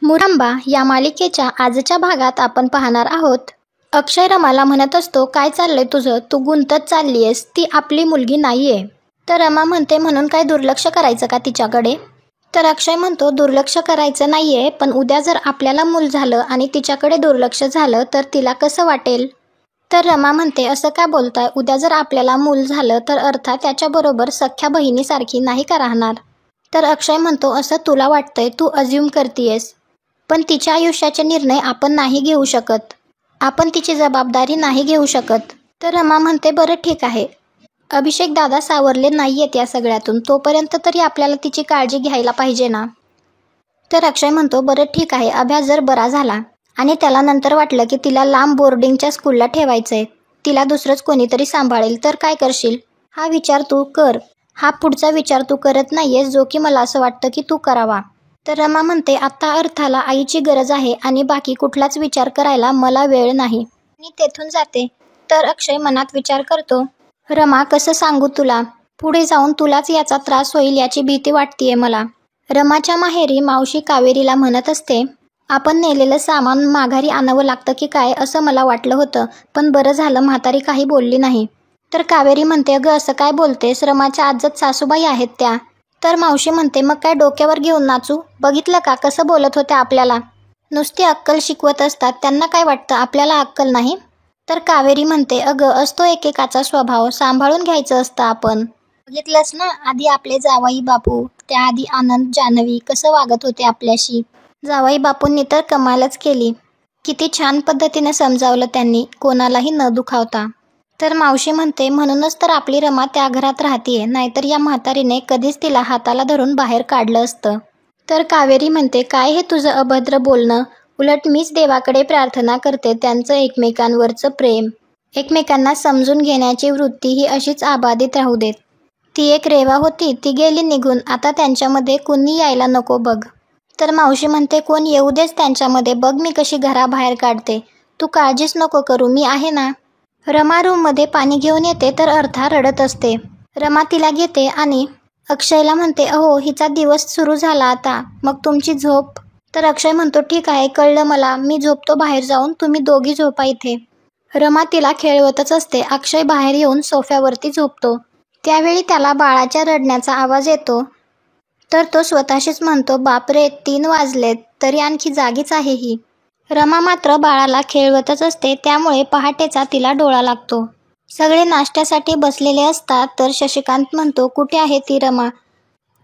मुरांबा या मालिकेच्या आजच्या भागात आपण पाहणार आहोत. अक्षय रमाला म्हणत असतो, काय चाललंय तुझं, तू गुंतत चाललीयस, ती आपली मुलगी नाहीये. तर रमा म्हणते, म्हणून काय दुर्लक्ष करायचं का तिच्याकडे. तर अक्षय म्हणतो, दुर्लक्ष करायचं नाहीये, पण उद्या जर आपल्याला मूल झालं आणि तिच्याकडे दुर्लक्ष झालं तर तिला कसं वाटेल. तर रमा म्हणते, असं का बोलताय, उद्या जर आपल्याला मूल झालं तर अर्थात त्याच्याबरोबर सख्ख्या बहिणीसारखी नाही का राहणार. तर अक्षय म्हणतो, असं तुला वाटतंय, तू अज्युम करतीयस, पण तिच्या आयुष्याचे निर्णय आपण नाही घेऊ शकत, आपण तिची जबाबदारी नाही घेऊ शकत. तर रमा म्हणते, बरं ठीक आहे, अभिषेक दादा सावरले नाहीयेत या सगळ्यातून, तोपर्यंत तरी आपल्याला तिची काळजी घ्यायला पाहिजे ना. तर अक्षय म्हणतो, बरं ठीक आहे, अभ्यास जर बरा झाला आणि त्याला नंतर वाटलं की तिला लांब बोर्डिंगच्या स्कूलला ठेवायचंय, तिला दुसरंच कोणीतरी सांभाळेल, तर काय करशील. हा विचार तू कर, हा पुढचा विचार तू करत नाहीयेस, जो की मला असं वाटतं की तू करावा. तर रमा म्हणते, आता अर्थाला आईची गरज आहे आणि बाकी कुठलाच विचार करायला मला वेळ नाही. मी तेथून जाते. तर अक्षय मनात विचार करतो, रमा कसं सांगू तुला, पुढे जाऊन तुलाच याचा त्रास होईल याची भीती वाटतेय मला. रमाच्या माहेरी मावशी कावेरीला म्हणत असते, आपण नेलेलं सामान माघारी आणावं लागतं की काय, असं मला वाटलं होतं, पण बरं झालं म्हातारी काही बोलली नाही. तर कावेरी म्हणते, अगं असं काय बोलतेस, रमाच्या आज्जत सासूबाई आहेत त्या. तर मावशी म्हणते, मग काय डोक्यावर घेऊन नाचू, बघितलं का कसं बोलत होत्या आपल्याला, नुसती अक्कल शिकवत असतात, त्यांना काय वाटतं आपल्याला अक्कल नाही. तर कावेरी म्हणते, अगं असतो एकेकाचा स्वभाव, सांभाळून घ्यायचं असतं आपण. बघितलंस ना, आधी आपले जावई बापू, त्याआधी आनंद जान्हवी कसं वागत होते आपल्याशी. जावई बापूंनी तर कमालच केली, किती छान पद्धतीने समजावलं त्यांनी, कोणालाही न दुखावता. तर मावशी म्हणते, म्हणूनच तर आपली रमा त्या घरात राहतीये, नाहीतर या म्हातारीने कधीच तिला हाताला धरून बाहेर काढलं असतं. तर कावेरी म्हणते, काय हे तुझं अभद्र बोलणं, उलट मीच देवाकडे प्रार्थना करते त्यांचं एकमेकांवरचं प्रेम, एकमेकांना समजून घेण्याची वृत्ती ही अशीच आबादित राहू देत. ती एक रेवा होती, ती गेली निघून, आता त्यांच्यामध्ये कुणी यायला नको बघ. तर मावशी म्हणते, कोण येऊ देच त्यांच्यामध्ये, बघ मी कशी घराबाहेर काढते, तू काळजीच नको करू, मी आहे ना. रमा रूममध्ये पाणी घेऊन येते तर अर्था रडत असते. रमा तिला घेते आणि अक्षयला म्हणते, अहो हिचा दिवस सुरू झाला आता, मग तुमची झोप. तर अक्षय म्हणतो, ठीक आहे, कळलं मला, मी झोपतो बाहेर जाऊन, तुम्ही दोघी झोपा इथे. रमा तिला खेळवतच असते. अक्षय बाहेर येऊन सोफ्यावरती झोपतो. त्यावेळी त्याला बाळाच्या रडण्याचा आवाज येतो. तर तो स्वतःशीच म्हणतो, बापरे 3 वाजलेत तरी आणखी जागीच आहे ही. रमा मात्र बाळाला खेळवतच असते, त्यामुळे पहाटेचा तिला डोळा लागतो. सगळे नाश्त्यासाठी बसलेले असतात. तर शशिकांत म्हणतो, कुठे आहे ती रमा,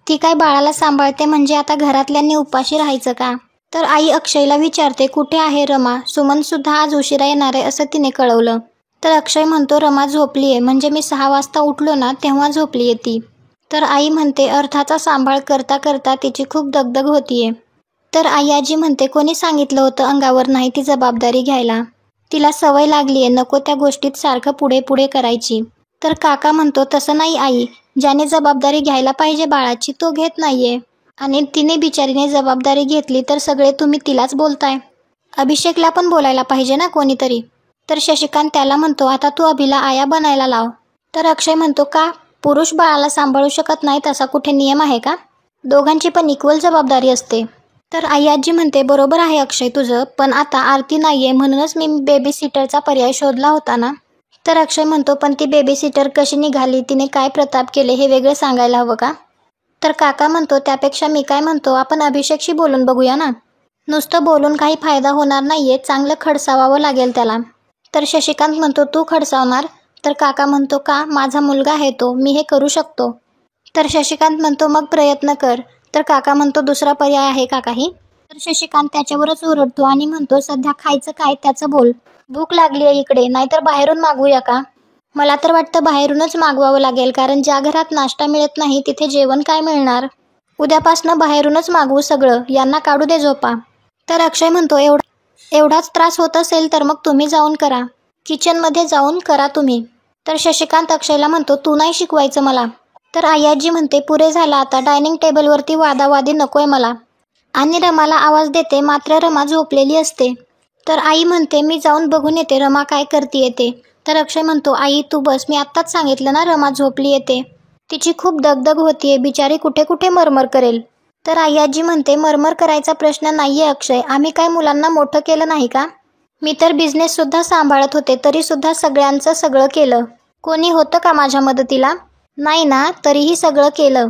ती काय बाळाला सांभाळते म्हणजे आता घरातल्यांनी उपाशी राहायचं का. तर आई अक्षयला विचारते, कुठे आहे रमा, सुमन सुद्धा आज उशिरा येणार आहे असं तिने कळवलं. तर अक्षय म्हणतो, रमा झोपलीये, म्हणजे मी 6 वाजता उठलो ना तेव्हा झोपलीये ती. तर आई म्हणते, अर्थाचा सांभाळ करता करता तिची खूप दगदग होतीये. तर आई आजी म्हणते, कोणी सांगितलं होतं अंगावर नाही ती जबाबदारी घ्यायला, तिला सवय लागलीये नको त्या गोष्टीत सारखं पुढे पुढे करायची. तर काका म्हणतो, तसं नाही आई, ज्याने जबाबदारी घ्यायला पाहिजे बाळाची तो घेत नाहीये, आणि तिने बिचारीने जबाबदारी घेतली तर सगळे तुम्ही तिलाच बोलताय, अभिषेकला पण बोलायला पाहिजे ना कोणीतरी. तर शशिकांत त्याला म्हणतो, आता तू अभिला आया बनायला लाव. तर अक्षय म्हणतो, का पुरुष बाळाला सांभाळू शकत नाही तसा कुठे नियम आहे का, दोघांची पण इक्वल जबाबदारी असते. तर आई आजी म्हणते, बरोबर आहे अक्षय तुझं, पण आता आरती नाहीये म्हणूनच मी बेबी सिटरचा पर्याय शोधला होता ना. तर अक्षय म्हणतो, पण ती बेबी सिटर कशी निघाली, तिने काय प्रताप केले हे वेगळं सांगायला हवं का. तर काका म्हणतो, त्यापेक्षा मी काय म्हणतो, आपण अभिषेकशी बोलून बघूया ना, नुसतं बोलून काही फायदा होणार नाहीये, चांगलं खडसावावं लागेल त्याला. तर शशिकांत म्हणतो, तू खडसावणार. तर काका म्हणतो, का, माझा मुलगा आहे तो, मी हे करू शकतो. तर शशिकांत म्हणतो, मग प्रयत्न कर. तर काका म्हणतो, दुसरा पर्याय आहे का काही. तर शशिकांत त्याच्यावरच ओरडतो आणि म्हणतो, सध्या खायचं काय त्याचं बोल, भूक लागली आहे इकडे, नाहीतर बाहेरून मागवूया का. मला तर वाटतं बाहेरूनच मागवावं लागेल, कारण ज्या घरात नाश्ता मिळत नाही तिथे जेवण काय मिळणार. उद्यापासनं बाहेरूनच मागवू सगळं, यांना काढू दे झोपा. तर अक्षय म्हणतो, एवढाच त्रास होत असेल तर मग तुम्ही जाऊन करा, किचनमध्ये जाऊन करा तुम्ही. तर शशिकांत अक्षयला म्हणतो, तू नाही शिकवायचं मला. तर आई आजी म्हणते, पुरे झाला आता, डायनिंग टेबलवरती वादावादी नकोय मला. आणि रमाला आवाज देते, मात्र रमा झोपलेली असते. तर आई म्हणते, मी जाऊन बघून येते रमा काय करतीये ते. तर अक्षय म्हणतो, आई तू बस, मी आत्ताच सांगितलं ना रमा झोपली येते, तिची खूप दगदग होतीये, बिचारी कुठे कुठे मरमर करेल. तर आई आजी म्हणते मरमर करायचा प्रश्न नाहीये अक्षय, आम्ही काय मुलांना मोठं केलं नाही का? मी तर बिझनेस सुद्धा सांभाळत होते, तरी सुद्धा सगळ्यांचं सगळं केलं. कोणी होतं का माझ्या मदतीला? नाही ना, तरीही सगळं केलं.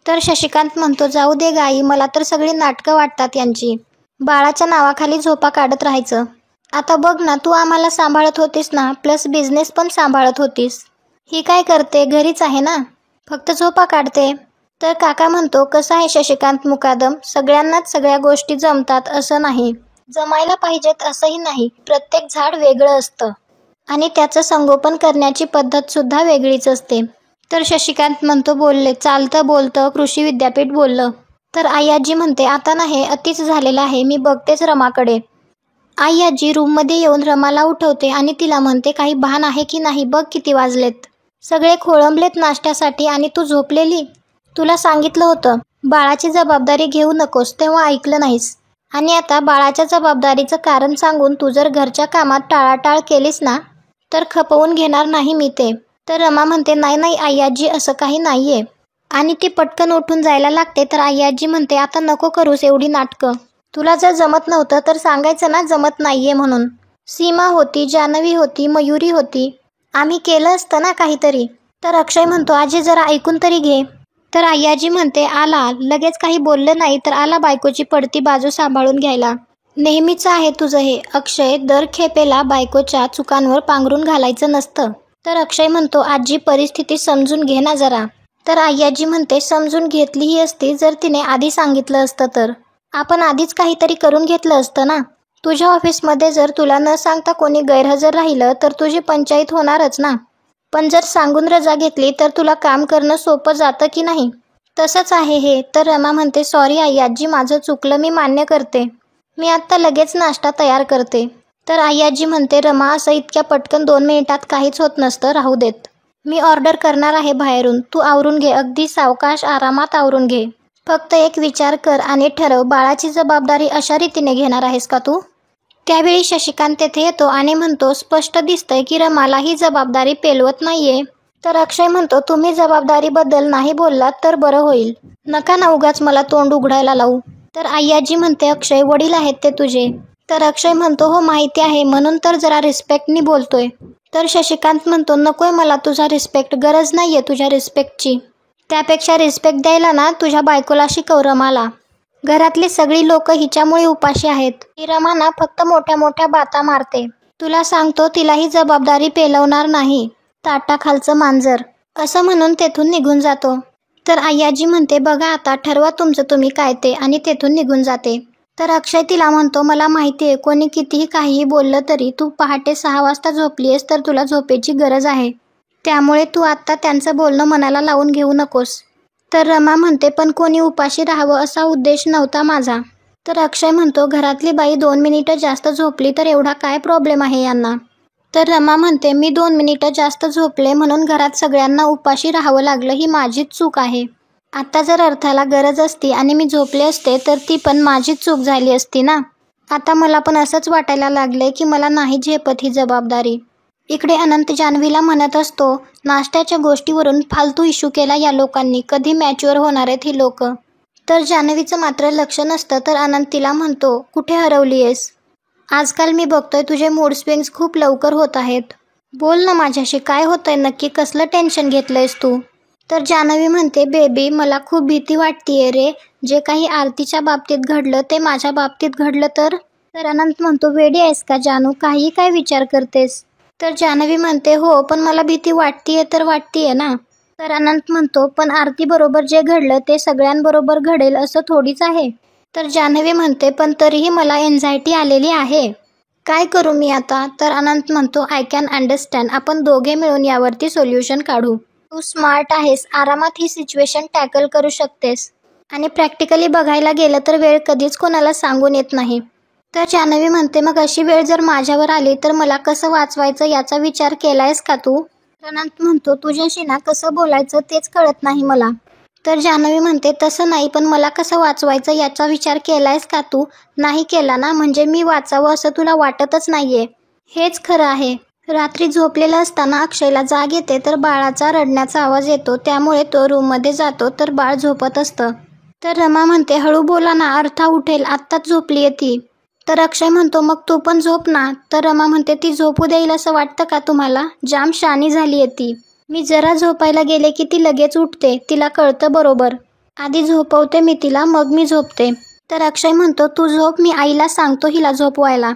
तर शशिकांत म्हणतो जाऊ दे गाई, मला तर सगळी नाटकं वाटतात यांची. बाळाच्या नावाखाली झोपा काढत राहायचं. आता बघ ना, तू आम्हाला सांभाळत होतीस ना, प्लस बिझनेस पण सांभाळत होतीस. ही काय करते? घरीच आहे ना, फक्त झोपा काढते. तर काका म्हणतो कसं आहे शशिकांत मुकादम, सगळ्यांनाच सगळ्या गोष्टी जमतात असं नाही, जमायला पाहिजेत असंही नाही. प्रत्येक झाड वेगळं असतं आणि त्याचं संगोपन करण्याची पद्धत सुद्धा वेगळीच असते. तर शशिकांत म्हणतो बोलले, चालतं बोलतं कृषी विद्यापीठ बोललं. तर आई आजी म्हणते आता ना हे अतिच झालेलं आहे, मी बघतेच रमाकडे. आई आजी रूममध्ये येऊन रमाला उठवते आणि तिला म्हणते काही भान आहे की नाही, बघ किती वाजलेत. सगळे खोळंबलेत नाश्त्यासाठी आणि तू झोपलेली. तुला सांगितलं होतं बाळाची जबाबदारी घेऊ नकोस, तेव्हा ऐकलं नाहीस. आणि आता बाळाच्या जबाबदारीचं कारण सांगून तू जर घरच्या कामात टाळाटाळ केलीस ना, तर खपवून घेणार नाही मी ते. तर रमा म्हणते नाही नाही आई आजी, असं काही नाहीये. आणि ती पटकन उठून जायला लागते. तर आई आजी म्हणते आता नको करूस एवढी नाटकं. तुला जर जमत नव्हतं तर सांगायचं ना जमत नाहीये म्हणून. सीमा होती, जान्हवी होती, मयुरी होती, आम्ही केलं असतं ना काहीतरी. तर अक्षय म्हणतो आजी जरा ऐकून तरी घे. तर आई आजी म्हणते आला, लगेच काही बोललं नाही तर आला बायकोची पडती बाजू सांभाळून घ्यायला. नेहमीच आहे तुझं हे अक्षय, दर खेपेला बायकोच्या चुकांवर पांघरून घालायचं नसतं. तर अक्षय म्हणतो आजी परिस्थिती समजून घे ना जरा. तर आई आजी म्हणते समजून घेतलीही असती जर तिने आधी सांगितलं असतं तर. आपण आधीच काहीतरी करून घेतलं असतं ना. तुझ्या ऑफिसमध्ये जर तुला न सांगता कोणी गैरहजर राहिलं तर तुझी पंचायत होणारच ना. पण जर सांगून रजा घेतली तर तुला काम करणं सोपं जातं की नाही? तसंच आहे हे. तर रमा म्हणते सॉरी आई आजी, माझं चुकलं, मी मान्य करते. मी आत्ता लगेच नाश्ता तयार करते. तर आई आजी म्हणते रमा असं इतक्या पटकन 2 मिनिटात काहीच होत नसतं, राहू देत. मी ऑर्डर करणार आहे बाहेरून, तू आवरून घे, अगदी सावकाश आरामात आवरून घे. फक्त एक विचार कर आणि ठरव, बाळाची जबाबदारी अशा रीतीने घेणार आहेस का तू? त्यावेळी शशिकांत तेथे येतो आणि म्हणतो स्पष्ट दिसतंय की रमाला ही जबाबदारी पेलवत नाहीये. तर अक्षय म्हणतो तुम्ही जबाबदारीबद्दल नाही बोललात तर बरं होईल, नका ना उगाच मला तोंड उघडायला लावू. तर आई आजी म्हणते अक्षय वडील आहेत ते तुझे. तर अक्षय म्हणतो हो माहिती आहे, म्हणून तर जरा रिस्पेक्टनी बोलतोय. तर शशिकांत म्हणतो नकोय मला तुझा रिस्पेक्ट, गरज नाहीये तुझ्या रिस्पेक्टची. त्यापेक्षा रिस्पेक्ट द्यायला ना तुझ्या बायकोला शिकव रमाला. घरातली सगळी लोक हिच्यामुळे उपाशी आहेत. ही रमा ना फक्त मोठ्या मोठ्या बाता मारते. तुला सांगतो तिला ही जबाबदारी पेलवणार नाही, ताटाखालचं मांजर. असं म्हणून तेथून निघून जातो. तर आई आजी म्हणते बघा आता ठरवा तुमचं तुम्ही काय ते, आणि तेथून निघून जाते. तर अक्षय तिला म्हणतो मला माहिती आहे कोणी कितीही काहीही बोललं तरी तू पहाटे 6 वाजता झोपलीयस तर तुला झोपेची गरज आहे, त्यामुळे तू आत्ता त्यांचं बोलणं मनाला लावून घेऊ नकोस. तर रमा म्हणते पण कोणी उपाशी राहावं असा उद्देश नव्हता माझा. तर अक्षय म्हणतो घरातली बाई 2 मिनिटं जास्त झोपली तर एवढा काय प्रॉब्लेम आहे यांना. तर रमा म्हणते मी 2 मिनिटं जास्त झोपले म्हणून घरात सगळ्यांना उपाशी राहावं लागलं, ही माझीच चूक आहे. आता जर अर्थाला गरज असती आणि मी झोपले असते तर ती पण माझीच चूक झाली असती ना. आता मला पण असंच वाटायला लागलंय की मला नाही झेपत ही जबाबदारी. इकडे अनंत जान्हवीला म्हणत असतो नाश्त्याच्या गोष्टीवरून फालतू इश्यू केला या लोकांनी, कधी मॅच्युअर होणार आहेत ही लोक. तर जान्हवीचं मात्र लक्ष नसतं. तर अनंत तिला म्हणतो कुठे हरवलीयस? आजकाल मी बघतोय तुझे मूड स्विंग्स खूप लवकर होत आहेत. बोल ना माझ्याशी, काय होतंय नक्की, कसलं टेन्शन घेतलंयस तू? तर जान्हवी म्हणते बेबी मला खूप भीती वाटतेय रे, जे काही आरतीच्या बाबतीत घडलं ते माझ्या बाबतीत घडलं तर. तर अनंत म्हणतो वेडी आहेस का जानू, काही काय विचार करतेस? तर जान्हवी म्हणते हो पण मला भीती वाटतीये तर वाटतीये ना. तर अनंत म्हणतो पण आरती बरोबर जे घडलं ते सगळ्यांबरोबर घडेल असं थोडीच आहे. तर जान्हवी म्हणते पण तरीही मला एन्झायटी आलेली आहे, काय करू मी आता? तर अनंत म्हणतो आय कॅन अंडरस्टँड, आपण दोघे मिळून यावरती सोल्युशन काढू. तू स्मार्ट आहेस, आरामात ही सिच्युएशन टॅकल करू शकतेस. आणि प्रॅक्टिकली बघायला गेलं तर वेळ कधीच कोणाला सांगून येत नाही. तर जान्हवी म्हणते मग अशी वेळ जर माझ्यावर आली तर मला कसं वाचवायचं याचा विचार केलायस का तू? अनंत म्हणतो तुझ्याशी ना कसं बोलायचं तेच कळत नाही मला. तर जान्हवी म्हणते तसं नाही, पण मला कसं वाचवायचं याचा विचार केलायस का तू? नाही केला ना, म्हणजे मी वाचावं असं तुला वाटतच नाहीये. हेच खरं आहे. रात्री झोपलेला असताना अक्षयला जाग येते तर बाळाचा रडण्याचा आवाज येतो, त्यामुळे तो रूममध्ये जातो तर बाळ झोपत असतं. तर रमा म्हणते हळू बोला ना, अर्था उठेल, आत्ताच झोपलीये ती. तर अक्षय म्हणतो मग तू पण झोप ना. तर रमा म्हणते ती झोपू देईल असं वाटतं का तुम्हाला? जाम शहाणी झालीये ती. मी जरा झोपायला गेले की ती लगेच उठते, तिला कळतं बरोबर. आधी झोपवते मी तिला, मग मी झोपते. तर अक्षय म्हणतो तू झोप, मी आईला सांगतो हिला झोपवायला.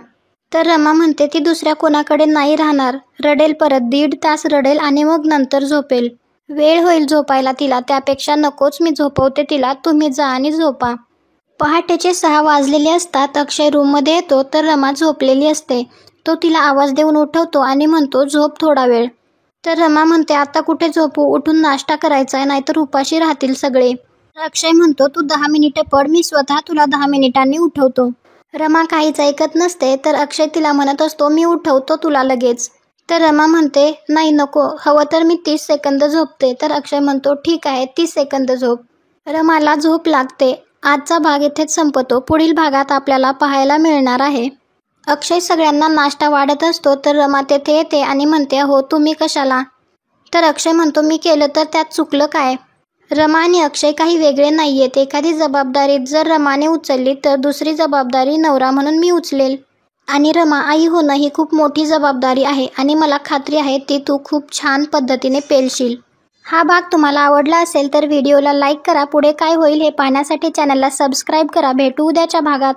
तर रमा म्हणते ती दुसऱ्या कोणाकडे नाही राहणार, रडेल परत, 1.5 तास रडेल आणि मग नंतर झोपेल. वेळ होईल झोपायला तिला, त्यापेक्षा नकोच, मी झोपवते तिला, तुम्ही जा आणि झोपा. पहाटेचे 6 वाजलेले असतात. अक्षय रूममध्ये येतो तर रमा झोपलेली असते. तो तिला आवाज देऊन उठवतो आणि म्हणतो झोप थोडा वेळ. तर रमा म्हणते आता कुठे झोपू, उठून नाश्ता करायचा आहे, नाहीतर उपाशी राहतील सगळे. तर अक्षय म्हणतो तू 10 मिनिटे पड, मी स्वतः तुला 10 मिनिटांनी उठवतो. रमा काहीच ऐकत नसते. तर अक्षय तिला म्हणत असतो मी उठवतो तुला लगेच. तर रमा म्हणते नाही नको, हवं तर मी 30 सेकंद झोपते. तर अक्षय म्हणतो ठीक आहे, 30 सेकंद झोप. रमाला झोप लागते. आजचा भाग इथेच संपतो. पुढील भागात आपल्याला पाहायला मिळणार आहे. अक्षय सगळ्यांना नाश्ता वाढत असतो तर रमा तेथे येते आणि म्हणते हो तुम्ही कशाला? तर अक्षय म्हणतो मी केलं तर त्यात चुकलं काय? रमा आणि अक्षय काही वेगळे नाहीयेत. एखादी जबाबदारी जर रमाने उचलली तर दुसरी जबाबदारी नवरा म्हणून मी उचलेल. आणि रमा आई होणं ही खूप मोठी जबाबदारी आहे आणि मला खात्री आहे ती तू खूप छान पद्धतीने पेलशील. हा भाग तुम्हाला आवडला असेल तर व्हिडिओला लाईक करा. पुढे काय होईल हे पाहण्यासाठी चॅनलला सबस्क्राईब करा. भेटू उद्याच्या भागात.